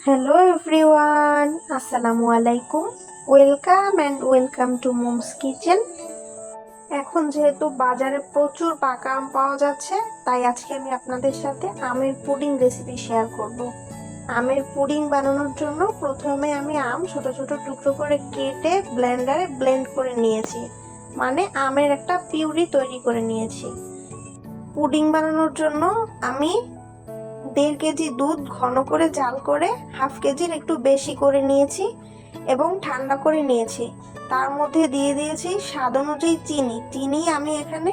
Hello everyone, আসসালামু আলাইকুম। Welcome to moms kitchen. এখন যেহেতু বাজারে প্রচুর পাকা আম পাওয়া যাচ্ছে, তাই আজকে আমি আপনাদের সাথে আমের পুডিং রেসিপি শেয়ার করব। আমের পুডিং বানানোর জন্য প্রথমে আমি আম ছোট ছোট টুকরো করে কেটে ব্লেন্ডারে ব্লেন্ড করে নিয়েছি, মানে আমের একটা পিউরি তৈরি করে নিয়েছি। পুডিং বানানোর জন্য আমি 1.5 কেজি দুধ ঘন করে জাল করে 1/2 কেজির একটু বেশি করে নিয়েছি এবং ঠান্ডা করে নিয়েছি। তার মধ্যে দিয়ে দিয়েছি স্বাদ অনুযায়ী চিনি আমি এখানে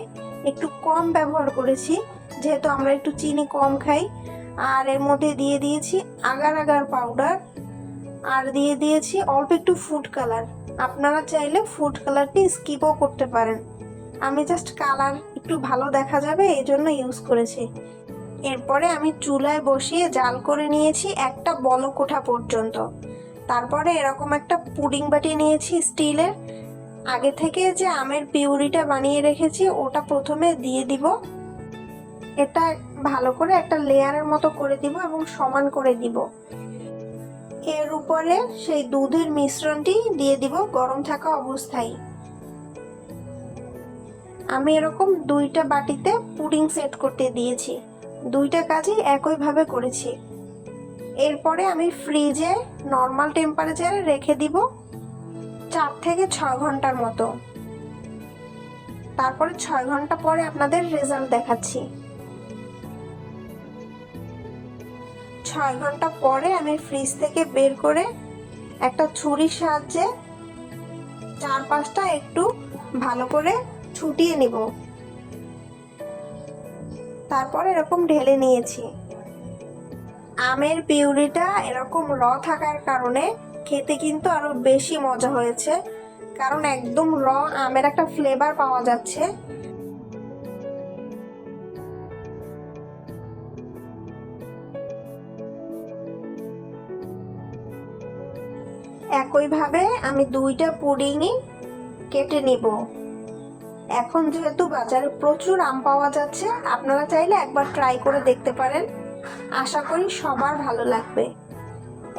একটু কম ব্যবহার করেছি, যেহেতু আমরা একটু চিনি কম খাই। আর এর মধ্যে দিয়ে দিয়েছি আগার আগার পাউডার, আর দিয়ে দিয়েছি অল্প একটু ফুড কালার। আপনারা চাইলে ফুড কালারটি স্কিপও করতে পারেন, আমি জাস্ট কালার একটু ভালো দেখা যাবে এই জন্য ইউজ করেছি। এরপরে আমি চুলায় বসিয়ে জাল করে নিয়েছি একটা বলক ওঠা পর্যন্ত। তারপরে এরকম একটা পুডিং বাটি নিয়েছি স্টিলের। আগে থেকে যে আমের পিউরিটা বানিয়ে রেখেছি ওটা প্রথমে দিয়ে দিব। এটা ভালো করে একটা লেয়ারের মতো করে দিব এবং সমান করে দিব। এর উপরে সেই দুধের মিশ্রণটি দিয়ে দিব গরম থাকা অবস্থায়। আমি এরকম 2টা বাটিতে পুডিং সেট করতে দিয়েছি, 2টা কাজই একইভাবে করেছি। এরপরে আমি ফ্রিজে নর্মাল টেম্পারেচারে রেখে দিব 4 থেকে 6 ঘন্টার মতো। তারপরে 6 ঘন্টা পরে আপনাদের রেজাল্ট দেখাচ্ছি। 6 ঘন্টা পরে আমি ফ্রিজ থেকে বের করে একটা ছুরির সাহায্যে চারপাশটা একটু ভালো করে ছুটিয়ে নিব। তারপর এরকম ঢেলে নিয়েছি। আমের পিউরিটা এরকম থাকার কারণে খেতে কিন্তু আরো বেশি মজা হয়েছে, কারণ একদম আমের একটা ফ্লেভার পাওয়া যাচ্ছে। একইভাবে আমি 2টা পুডিংই কেটে নিব। এখন যেহেতু বাজারে প্রচুর আম পাওয়া যাচ্ছে, আপনারা চাইলে একবার ট্রাই করে দেখতে পারেন। আশা করি সবার ভালো লাগবে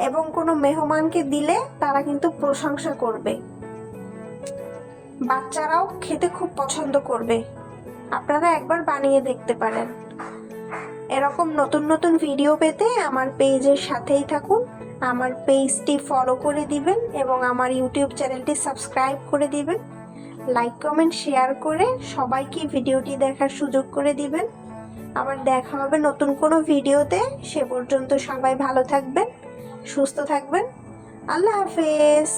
এবং কোনো মেহমানকে দিলে তারা কিন্তু প্রশংসা করবে। বাচ্চারাও খেতে খুব পছন্দ করবে। আপনারা একবার বানিয়ে দেখতে পারেন। এরকম নতুন নতুন ভিডিও পেতে আমার পেজের সাথেই থাকুন। আমার পেজটি ফলো করে দিবেন এবং আমার ইউটিউব চ্যানেলটি সাবস্ক্রাইব করে দিবেন। লাইক কমেন্ট শেয়ার করে সবাইকে ভিডিওটি দেখার সুযোগ করে দিবেন। আবার দেখা হবে নতুন কোনো ভিডিওতে। সে পর্যন্ত সবাই ভালো থাকবেন, সুস্থ থাকবেন। আল্লাহ হাফেজ।